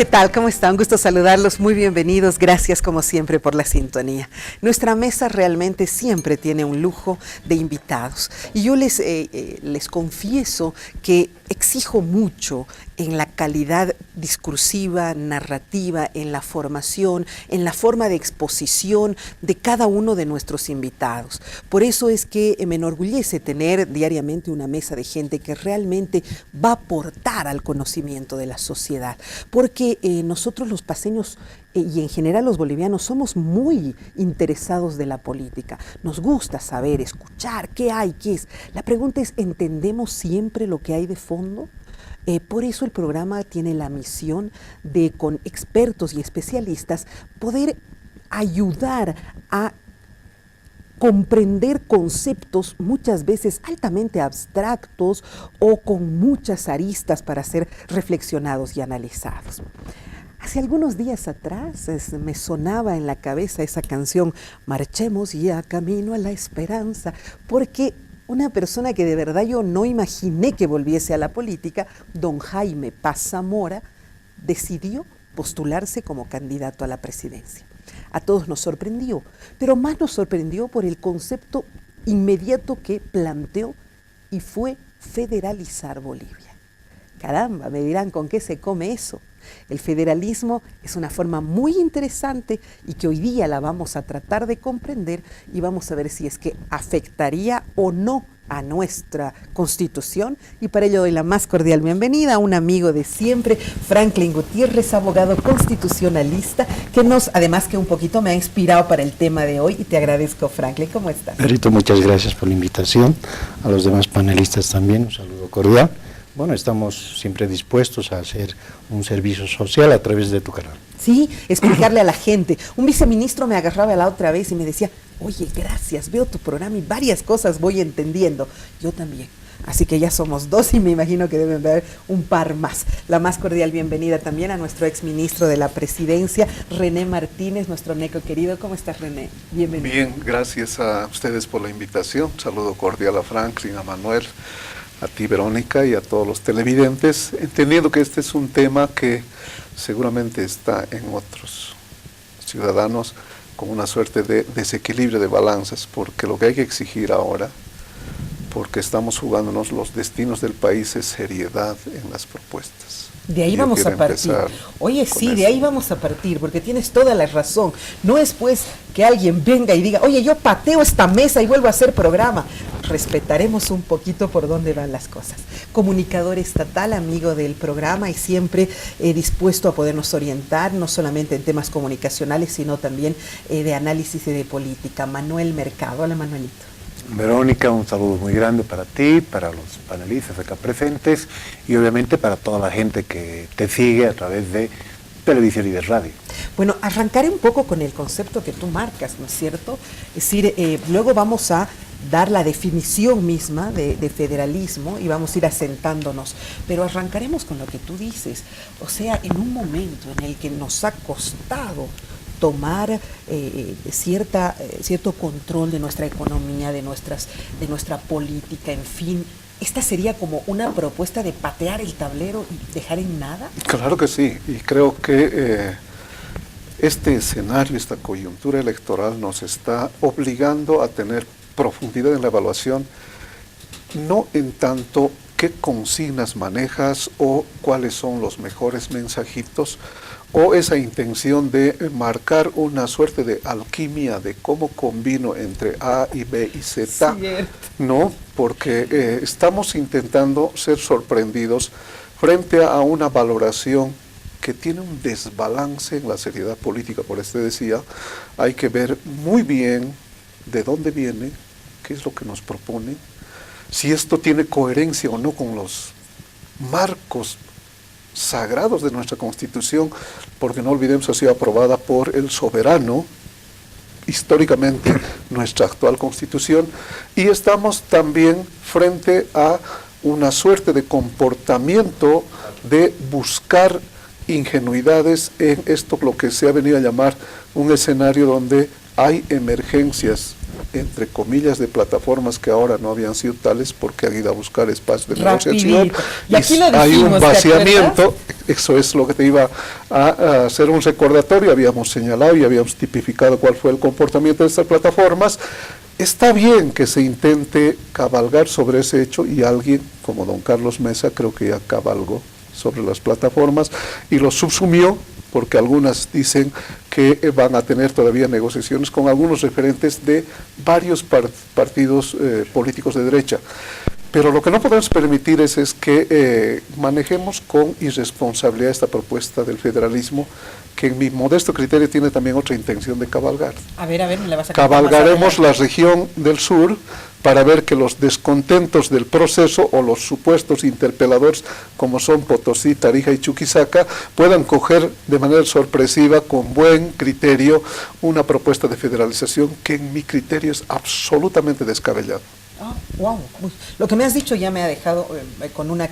¿Qué tal? ¿Cómo están? Un gusto saludarlos, muy bienvenidos, gracias como siempre por la sintonía. Nuestra mesa realmente siempre tiene un lujo de invitados y yo les confieso que exijo mucho en la calidad discursiva, narrativa, en la formación, en la forma de exposición de cada uno de nuestros invitados. Por eso es que me enorgullece tener diariamente una mesa de gente que realmente va a aportar al conocimiento de la sociedad, porque nosotros los paceños y en general los bolivianos somos muy interesados de la política. Nos gusta saber, escuchar qué hay, qué es. La pregunta es, ¿entendemos siempre lo que hay de fondo? Por eso el programa tiene la misión de, con expertos y especialistas, poder ayudar a comprender conceptos muchas veces altamente abstractos o con muchas aristas para ser reflexionados y analizados. Hace algunos días atrás me sonaba en la cabeza esa canción, Marchemos ya camino a la esperanza, porque una persona que de verdad yo no imaginé que volviese a la política, don Jaime Paz Zamora, decidió postularse como candidato a la presidencia. A todos nos sorprendió, pero más nos sorprendió por el concepto inmediato que planteó y fue federalizar Bolivia. Caramba, me dirán, ¿con qué se come eso? El federalismo es una forma muy interesante y que hoy día la vamos a tratar de comprender y vamos a ver si es que afectaría o no a nuestra Constitución, y para ello doy la más cordial bienvenida a un amigo de siempre, Franklin Gutiérrez, abogado constitucionalista, que además que un poquito me ha inspirado para el tema de hoy, y te agradezco, Franklin. ¿Cómo estás? Perito, muchas gracias por la invitación, a los demás panelistas también, un saludo cordial. Bueno, estamos siempre dispuestos a hacer un servicio social a través de tu canal. Sí, explicarle a la gente. Un viceministro me agarraba la otra vez y me decía, oye, gracias, veo tu programa y varias cosas voy entendiendo. Yo también. Así que ya somos dos y me imagino que deben haber un par más. La más cordial bienvenida también a nuestro exministro de la Presidencia, René Martínez, nuestro neco querido. ¿Cómo estás, René? Bienvenido. Bien, gracias a ustedes por la invitación. Un saludo cordial a Franklin, a Manuel, a ti, Verónica, y a todos los televidentes, entendiendo que este es un tema que seguramente está en otros ciudadanos con una suerte de desequilibrio de balanzas, porque lo que hay que exigir ahora, porque estamos jugándonos los destinos del país, es seriedad en las propuestas. De ahí vamos a partir. Oye, sí, de ahí vamos a partir, porque tienes toda la razón. No es pues que alguien venga y diga, oye, yo pateo esta mesa y vuelvo a hacer programa. Respetaremos un poquito por dónde van las cosas. Comunicador estatal, amigo del programa y siempre dispuesto a podernos orientar, no solamente en temas comunicacionales, sino también de análisis y de política. Manuel Mercado. Hola, Manuelito. Verónica, un saludo muy grande para ti, para los panelistas acá presentes y obviamente para toda la gente que te sigue a través de televisión y de radio. Bueno, arrancaré un poco con el concepto que tú marcas, ¿no es cierto? Es decir, luego vamos a dar la definición misma de federalismo y vamos a ir asentándonos, pero arrancaremos con lo que tú dices, o sea, en un momento en el que nos ha costado tomar cierto control de nuestra economía, de nuestra política, en fin. ¿Esta sería como una propuesta de patear el tablero y dejar en nada? Claro que sí, y creo que este escenario, esta coyuntura electoral nos está obligando a tener profundidad en la evaluación, no en tanto qué consignas manejas o cuáles son los mejores mensajitos, o esa intención de marcar una suerte de alquimia de cómo combino entre A y B y Z, no, porque estamos intentando ser sorprendidos frente a una valoración que tiene un desbalance en la seriedad política. Por eso decía, hay que ver muy bien de dónde viene, qué es lo que nos propone, si esto tiene coherencia o no con los marcos sagrados de nuestra Constitución, porque no olvidemos ha sido aprobada por el soberano, históricamente nuestra actual Constitución, y estamos también frente a una suerte de comportamiento de buscar ingenuidades en esto, lo que se ha venido a llamar un escenario donde hay emergencias entre comillas, de plataformas que ahora no habían sido tales porque han ido a buscar espacio de negociación. Y aquí lo hay un dijimos, ¿te vaciamiento, eso es lo que te iba a hacer un recordatorio, habíamos señalado y habíamos tipificado cuál fue el comportamiento de estas plataformas. Está bien que se intente cabalgar sobre ese hecho y alguien como don Carlos Mesa creo que ya cabalgó sobre las plataformas y lo subsumió, porque algunas dicen que van a tener todavía negociaciones con algunos referentes de varios partidos políticos de derecha. Pero lo que no podemos permitir es que manejemos con irresponsabilidad esta propuesta del federalismo, que en mi modesto criterio tiene también otra intención de cabalgar. A ver, me la vas a contar Cabalgaremos la región del sur para ver que los descontentos del proceso o los supuestos interpeladores, como son Potosí, Tarija y Chuquisaca, puedan coger de manera sorpresiva, con buen criterio, una propuesta de federalización que en mi criterio es absolutamente descabellada. Wow. Lo que me has dicho ya me ha dejado con una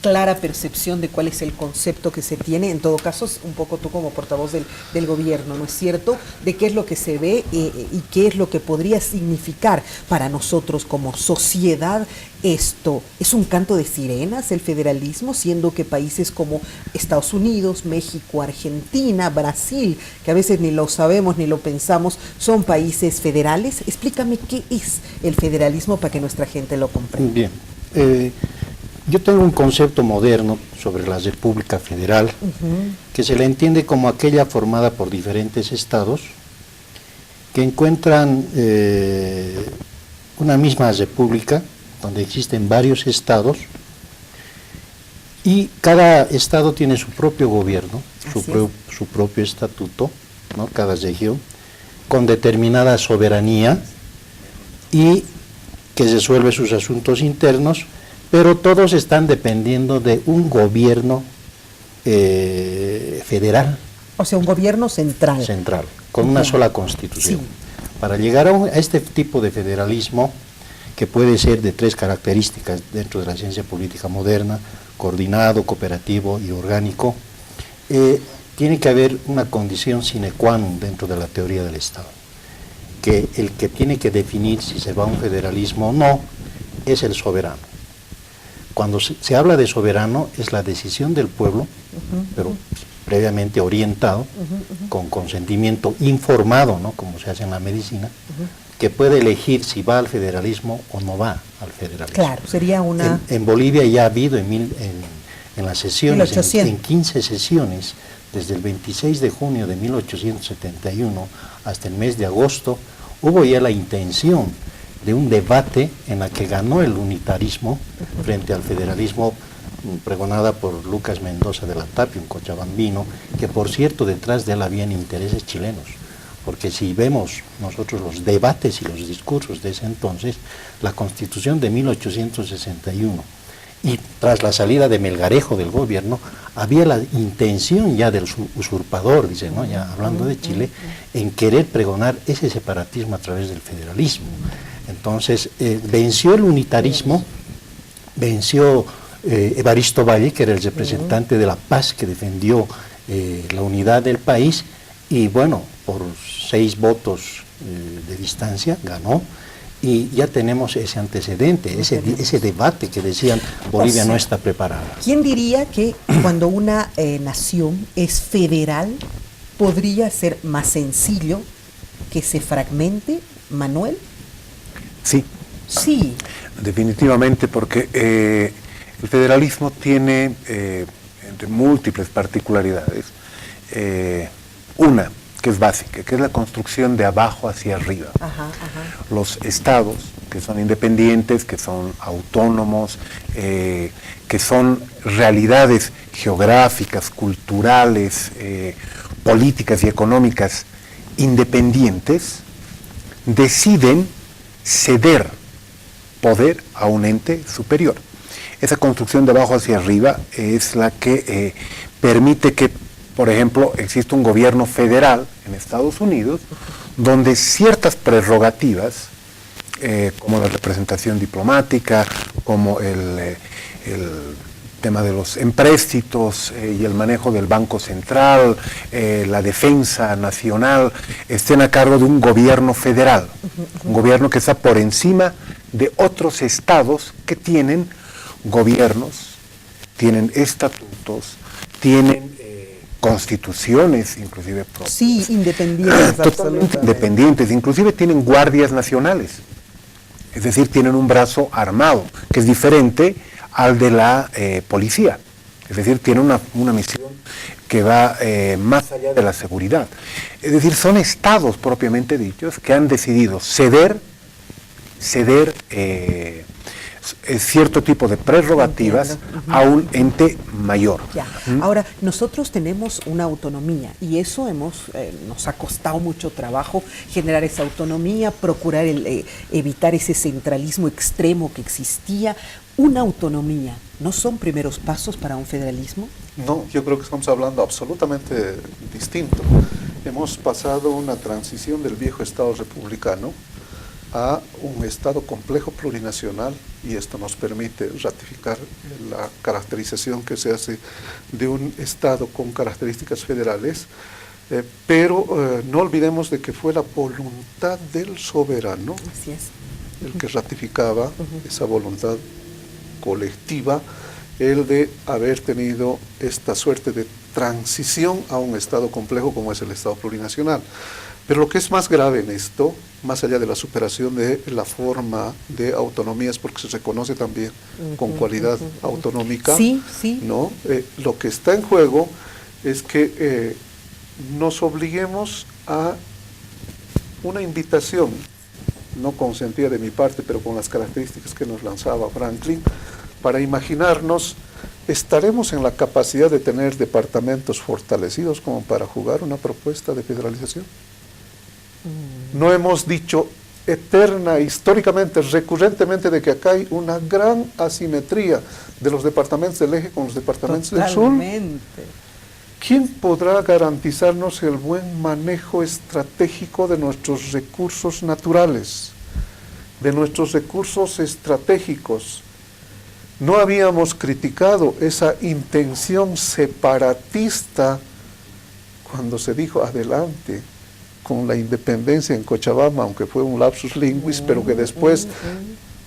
clara percepción de cuál es el concepto que se tiene. En todo caso, es un poco tú como portavoz del gobierno, ¿no es cierto?, de qué es lo que se ve y qué es lo que podría significar para nosotros como sociedad esto. ¿Es un canto de sirenas el federalismo, siendo que países como Estados Unidos, México, Argentina, Brasil, que a veces ni lo sabemos ni lo pensamos, son países federales? Explícame qué es el federalismo para que nuestra gente lo comprenda. Bien. Yo tengo un concepto moderno sobre la República Federal, que se le entiende como aquella formada por diferentes estados que encuentran una misma república, donde existen varios estados, y cada estado tiene su propio gobierno, su propio estatuto, ¿no?, cada región, con determinada soberanía, y que resuelve sus asuntos internos, pero todos están dependiendo de un gobierno federal. O sea, un gobierno central. Central, con una sola constitución. Sí. Para llegar a este tipo de federalismo, que puede ser de tres características dentro de la ciencia política moderna: coordinado, cooperativo y orgánico, tiene que haber una condición sine qua non dentro de la teoría del Estado, que el que tiene que definir si se va a un federalismo o no es el soberano. Cuando se habla de soberano, es la decisión del pueblo, pero previamente orientado, con consentimiento informado, ¿no?, como se hace en la medicina, que puede elegir si va al federalismo o no va al federalismo. Claro, sería una... En Bolivia ya ha habido en las sesiones, en 15 sesiones, desde el 26 de junio de 1871 hasta el mes de agosto, hubo ya la intención de un debate en la que ganó el unitarismo frente al federalismo pregonada por Lucas Mendoza de la Tapia, un cochabambino, que por cierto detrás de él habían intereses chilenos, porque si vemos nosotros los debates y los discursos de ese entonces, la Constitución de 1861 y tras la salida de Melgarejo del gobierno, había la intención ya del usurpador, dice, ¿no?, ya hablando de Chile, en querer pregonar ese separatismo a través del federalismo. Entonces, venció el unitarismo, venció Evaristo Valle, que era el representante de la paz que defendió la unidad del país, y bueno, por 6 votos de distancia ganó, y ya tenemos ese antecedente, ese debate que decían Bolivia no está preparada. ¿Quién diría que cuando una nación es federal podría ser más sencillo que se fragmente, Manuel? Sí. Sí. Definitivamente, porque el federalismo tiene entre múltiples particularidades. Una, que es básica, que es la construcción de abajo hacia arriba. Los estados, que son independientes, que son autónomos, que son realidades geográficas, culturales, políticas y económicas independientes, deciden ceder poder a un ente superior. Esa construcción de abajo hacia arriba es la que permite que, por ejemplo, exista un gobierno federal en Estados Unidos, donde ciertas prerrogativas, como la representación diplomática, como tema de los empréstitos y el manejo del Banco Central, la defensa nacional, estén a cargo de un gobierno federal, un gobierno que está por encima de otros estados que tienen gobiernos, tienen estatutos, tienen constituciones inclusive propias. Sí, independientes, totalmente independientes, inclusive tienen guardias nacionales, es decir, tienen un brazo armado, que es diferente al de la policía, es decir, tiene una misión que va más allá de la seguridad. Es decir, son estados propiamente dichos que han decidido ceder cierto tipo de prerrogativas a un ente mayor. Ya. Ahora, nosotros tenemos una autonomía y eso nos ha costado mucho trabajo generar esa autonomía, procurar evitar ese centralismo extremo que existía. Una autonomía, ¿no son primeros pasos para un federalismo? No, yo creo que estamos hablando absolutamente distinto. Hemos pasado una transición del viejo Estado republicano a un Estado complejo plurinacional, y esto nos permite ratificar la caracterización que se hace de un Estado con características federales, pero no olvidemos de que fue la voluntad del soberano Así es. el que ratificaba esa voluntad colectiva, el de haber tenido esta suerte de transición a un Estado complejo como es el Estado plurinacional. Pero lo que es más grave en esto, más allá de la superación de la forma de autonomías, porque se reconoce también con cualidad autonómica, sí, sí. ¿no? Lo que está en juego es que nos obliguemos a una invitación, no consentida de mi parte, pero con las características que nos lanzaba Franklin, para imaginarnos, ¿estaremos en la capacidad de tener departamentos fortalecidos como para jugar una propuesta de federalización? No hemos dicho eterna, históricamente, recurrentemente, de que acá hay una gran asimetría de los departamentos del eje con los departamentos del sur. ¿Quién podrá garantizarnos el buen manejo estratégico de nuestros recursos naturales, de nuestros recursos estratégicos? No habíamos criticado esa intención separatista cuando se dijo adelante con la independencia en Cochabamba, aunque fue un lapsus linguis, pero que después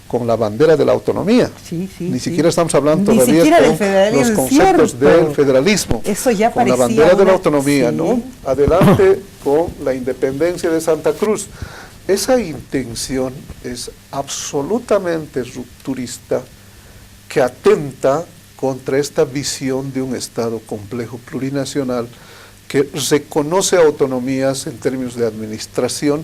con la bandera de la autonomía. Ni siquiera estamos hablando todavía con los conceptos del federalismo. Eso ya con la bandera de la autonomía, ¿no? Adelante con la independencia de Santa Cruz. Esa intención es absolutamente rupturista, que atenta contra esta visión de un Estado complejo plurinacional que reconoce autonomías en términos de administración,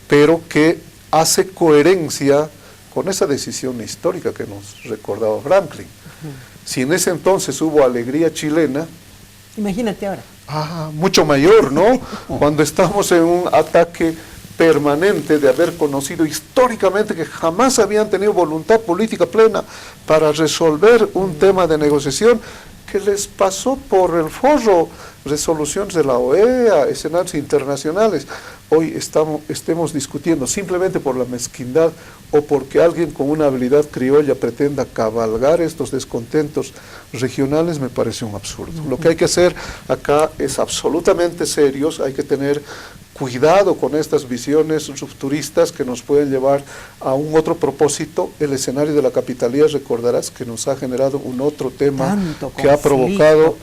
pero que hace coherencia con esa decisión histórica que nos recordaba Franklin. Si en ese entonces hubo alegría chilena, imagínate ahora. Mucho mayor, ¿no? Cuando estamos en un ataque permanente de haber conocido históricamente que jamás habían tenido voluntad política plena para resolver un tema de negociación, que les pasó por el forro resoluciones de la OEA, escenarios internacionales. Hoy estemos discutiendo simplemente por la mezquindad o porque alguien con una habilidad criolla pretenda cabalgar estos descontentos regionales, me parece un absurdo. Lo que hay que hacer acá es absolutamente serios, hay que tener cuidado con estas visiones rupturistas que nos pueden llevar a un otro propósito. El escenario de la capitalía, recordarás que nos ha generado un otro tema que ha provocado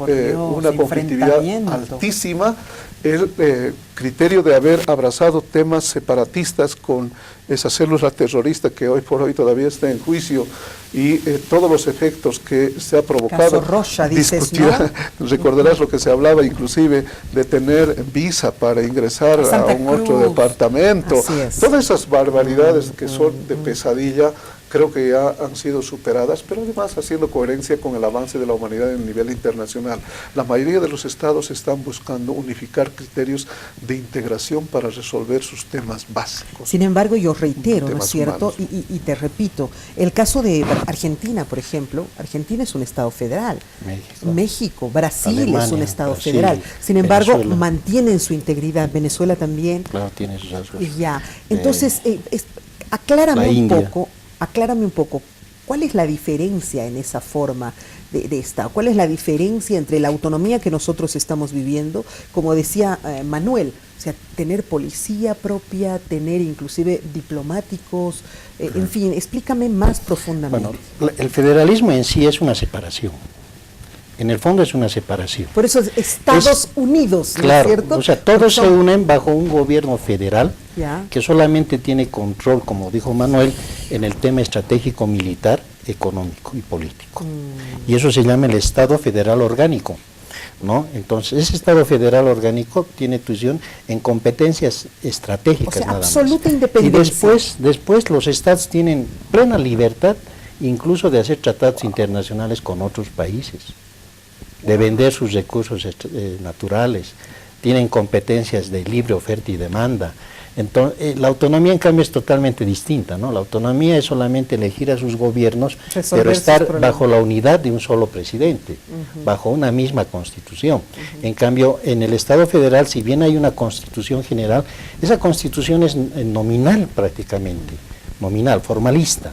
una conflictividad altísima. El criterio de haber abrazado temas separatistas con esa célula terrorista que hoy por hoy todavía está en juicio y todos los efectos que se ha provocado. Rocha, dices, ¿no? Recordarás lo que se hablaba inclusive de tener visa para ingresar a un otro departamento. Todas esas barbaridades que son de pesadilla, creo que ya han sido superadas, pero además haciendo coherencia con el avance de la humanidad en nivel internacional. La mayoría de los estados están buscando unificar criterios de integración para resolver sus temas básicos. Sin embargo, yo reitero, ¿no es cierto? Y te repito, el caso de Argentina, por ejemplo, Argentina es un estado federal. México, Brasil Alemania, es un estado federal. Sin embargo, Venezuela mantienen su integridad. Venezuela también. Claro, tiene sus rasgos. Ya. Entonces, aclárame un poco, ¿cuál es la diferencia en esa forma de Estado? ¿Cuál es la diferencia entre la autonomía que nosotros estamos viviendo, como decía Manuel, o sea, tener policía propia, tener inclusive diplomáticos, en fin, explícame más profundamente. Bueno, el federalismo en sí es una separación. En el fondo es una separación. Por eso Estados Unidos, ¿no claro, es cierto? o sea, todos se unen bajo un gobierno federal ya, que solamente tiene control, como dijo Manuel, en el tema estratégico, militar, económico y político. Y eso se llama el Estado Federal Orgánico, ¿no? Entonces, ese Estado Federal Orgánico tiene tuición en competencias estratégicas, o sea, nada absoluta más. independencia. Y después los estados tienen plena libertad, incluso de hacer tratados internacionales con otros países, de vender sus recursos naturales, tienen competencias de libre oferta y demanda. Entonces, la autonomía, en cambio, es totalmente distinta, ¿no? La autonomía es solamente elegir a sus gobiernos, pero estar bajo la unidad de un solo presidente, bajo una misma constitución. En cambio, en el Estado federal, si bien hay una constitución general, esa constitución es nominal prácticamente, nominal, formalista.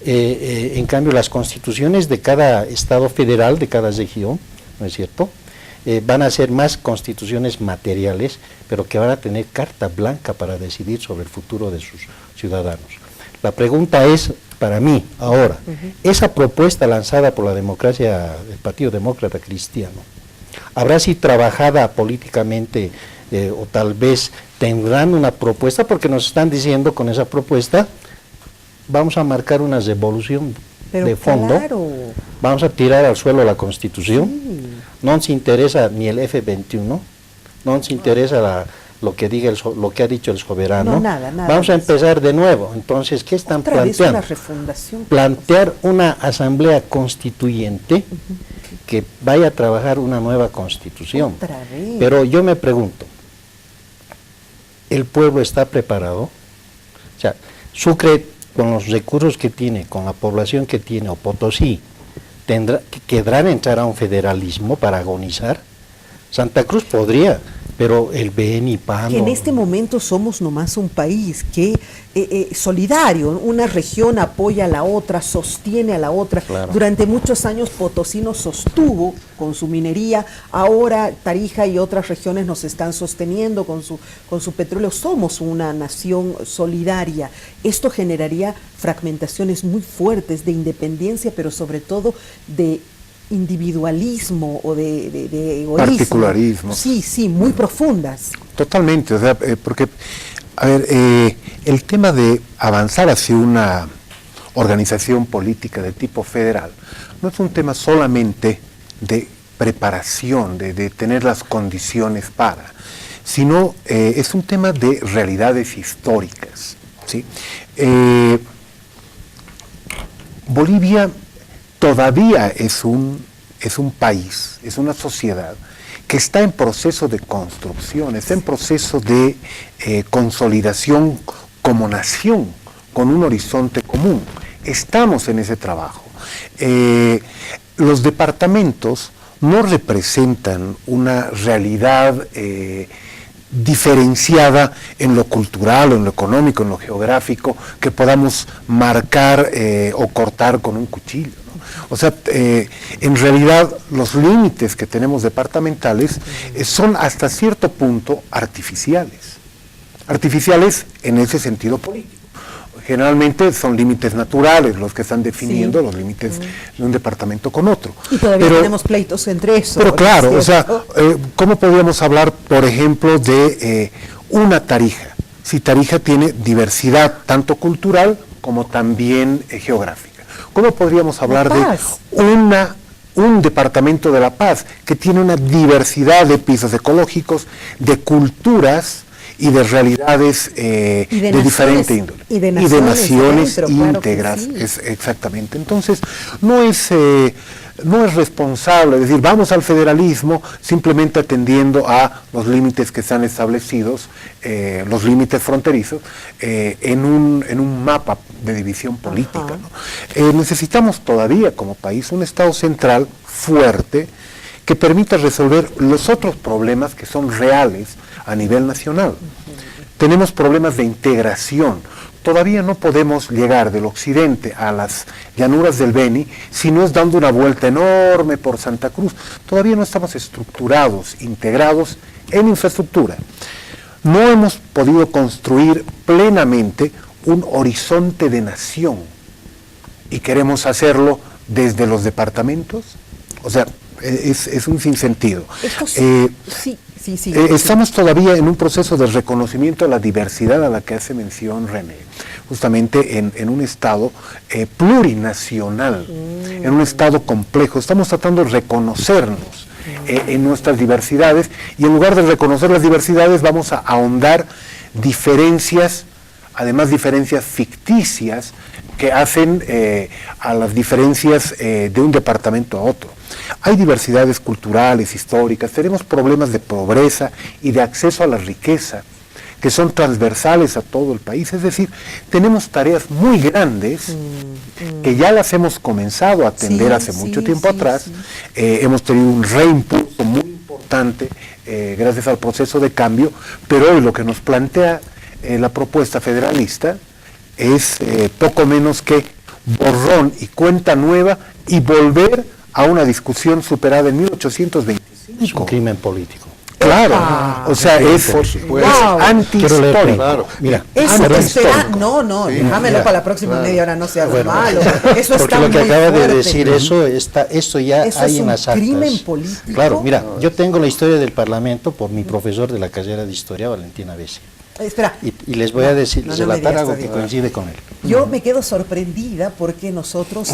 En cambio, las constituciones de cada Estado federal, de cada región, ¿no es cierto?, van a ser más constituciones materiales, pero que van a tener carta blanca para decidir sobre el futuro de sus ciudadanos. La pregunta es, para mí, ahora, esa propuesta lanzada por la democracia, el Partido Demócrata Cristiano, ¿habrá sido trabajada políticamente o tal vez tendrán una propuesta? Porque nos están diciendo con esa propuesta, vamos a marcar una revolución de fondo, claro, vamos a tirar al suelo la Constitución, sí, no nos interesa ni el F-21, no nos interesa lo que diga lo que ha dicho el soberano, no, nada, vamos a empezar de nuevo. Entonces, ¿qué están planteando? Una refundación. Plantear una asamblea constituyente que vaya a trabajar una nueva constitución. Otra vez. Pero yo me pregunto, ¿el pueblo está preparado? O sea, Sucre, con los recursos que tiene, con la población que tiene, o Potosí, ¿querrán entrar a un federalismo para agonizar? Santa Cruz podría, pero el Beni, Pano... Que en este momento somos nomás un país que solidario, una región apoya a la otra, sostiene a la otra. Claro. Durante muchos años Potosí nos sostuvo con su minería, ahora Tarija y otras regiones nos están sosteniendo con su petróleo. Somos una nación solidaria. Esto generaría fragmentaciones muy fuertes de independencia, pero sobre todo de individualismo o de egoísmo. Particularismo. Sí, muy profundas. Totalmente, o sea, porque, a ver, el tema de avanzar hacia una organización política de tipo federal no es un tema solamente de preparación, de tener las condiciones para, sino es un tema de realidades históricas, ¿sí? Bolivia todavía es un país, es una sociedad que está en proceso de construcción, está en proceso de consolidación como nación, con un horizonte común. Estamos en ese trabajo. Los departamentos no representan una realidad diferenciada en lo cultural, o en lo económico, en lo geográfico, que podamos marcar o cortar con un cuchillo, ¿no? O sea, en realidad los límites que tenemos departamentales son hasta cierto punto artificiales. Artificiales en ese sentido político. Generalmente son límites naturales los que están definiendo los límites de un departamento con otro. Y todavía tenemos pleitos entre eso. Pero claro, o sea, ¿cómo podríamos hablar, por ejemplo, de una Tarija? Si Tarija tiene diversidad tanto cultural como también geográfica. ¿Cómo podríamos hablar de un departamento de La Paz que tiene una diversidad de pisos ecológicos, de culturas y de realidades de diferente índole? Y de naciones íntegras, claro, exactamente. Entonces, no es responsable decir, vamos al federalismo simplemente atendiendo a los límites que están establecidos, los límites fronterizos, en un mapa de división política, ¿no? Necesitamos todavía como país un Estado central fuerte que permita resolver los otros problemas que son reales a nivel nacional. Tenemos problemas de integración. todavía no podemos llegar del occidente a las llanuras del Beni si no es dando una vuelta enorme por Santa Cruz. Todavía no estamos estructurados, integrados en infraestructura. No hemos podido construir plenamente un horizonte de nación y queremos hacerlo desde los departamentos. O sea, es un sinsentido. Estamos todavía en un proceso de reconocimiento de la diversidad a la que hace mención René, justamente en un estado plurinacional, en un estado complejo. Estamos tratando de reconocernos en nuestras diversidades, y en lugar de reconocer las diversidades vamos a ahondar diferencias, además diferencias ficticias, que hacen a las diferencias de un departamento a otro. Hay diversidades culturales, históricas, tenemos problemas de pobreza y de acceso a la riqueza que son transversales a todo el país. Es decir, tenemos tareas muy grandes que ya las hemos comenzado a atender hace mucho tiempo atrás. Hemos tenido un reimpulso muy importante gracias al proceso de cambio, pero hoy lo que nos plantea la propuesta federalista es poco menos que borrón y cuenta nueva y volver a una discusión superada en 1825. Es un crimen político. Claro, o sea, es antihistórico. Claro. Mira, no, déjamelo para la próxima media hora, no sea malo. Eso porque está lo que muy acaba fuerte. de decir, eso ya Eso hay es en un las actas. crimen político. Claro, mira, yo tengo la historia del Parlamento por mi profesor de la carrera de Historia, Valentín Avesi. Espera. Y les voy a decir, relatar algo que digas. coincide con él. Yo me quedo sorprendida porque nosotros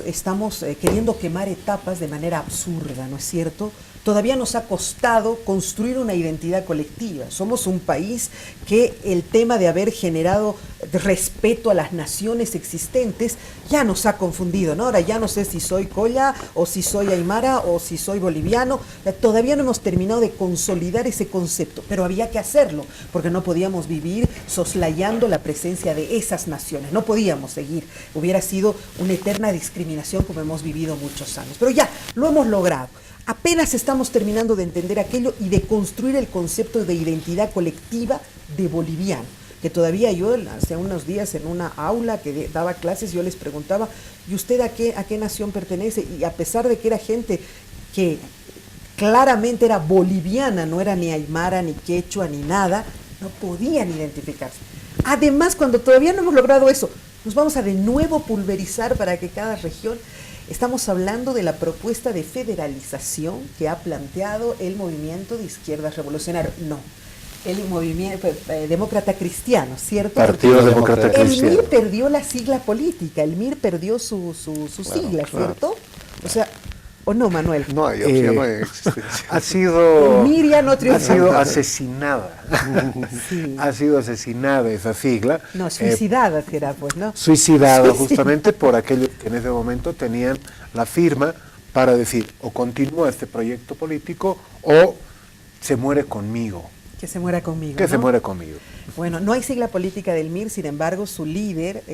estamos queriendo quemar etapas de manera absurda, ¿no es cierto? Todavía nos ha costado construir una identidad colectiva. Somos un país que el tema de haber generado respeto a las naciones existentes ya nos ha confundido, ¿no? Ahora ya no sé si soy colla o si soy aymara o si soy boliviano. Todavía no hemos terminado de consolidar ese concepto, pero había que hacerlo porque no podíamos vivir soslayando la presencia de esas naciones. No podíamos seguir. Hubiera sido una eterna discriminación como hemos vivido muchos años. Pero ya, lo hemos logrado. Apenas estamos terminando de entender aquello y de construir el concepto de identidad colectiva de boliviano, que todavía yo hace unos días en una aula que daba clases yo les preguntaba, ¿y usted a qué nación pertenece? Y a pesar de que era gente que claramente era boliviana, no era ni aymara, ni quechua, ni nada, no podían identificarse. Además, cuando todavía no hemos logrado eso, nos vamos a de nuevo pulverizar para que cada región... Estamos hablando de la propuesta de federalización que ha planteado el movimiento de izquierdas revolucionario. No, el movimiento demócrata cristiano, ¿cierto? Partido Demócrata Cristiano. El MIR perdió la sigla política, el MIR perdió su sigla, ¿cierto? O sea, ¿o no, Manuel? No hay opción, no hay existencia. Ha sido asesinada. Sí. Ha sido asesinada esa sigla. No, suicidada será, pues, ¿no? Suicidada justamente por aquellos que en ese momento tenían la firma para decir o continúa este proyecto político o se muere conmigo. Que se muera conmigo, Que ¿no? se muere conmigo. Bueno, no hay sigla política del MIR, sin embargo, su líder,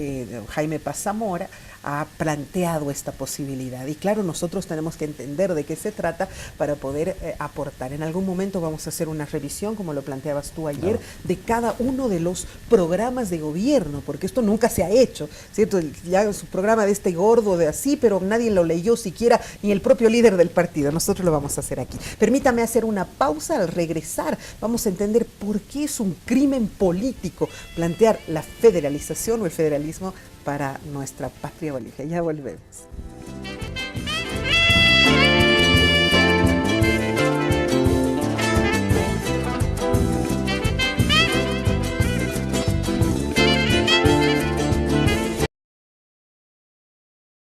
Jaime Paz Zamora, ha planteado esta posibilidad. Y claro, nosotros tenemos que entender de qué se trata para poder aportar. En algún momento vamos a hacer una revisión, como lo planteabas tú ayer, de cada uno de los programas de gobierno, porque esto nunca se ha hecho, ¿cierto? Ya su programa de este gordo, de así, pero nadie lo leyó siquiera, ni el propio líder del partido. Nosotros lo vamos a hacer aquí. Permítame hacer una pausa. Al regresar vamos a entender por qué es un crimen político plantear la federalización o el federalismo para nuestra patria Bolivia. Ya volvemos.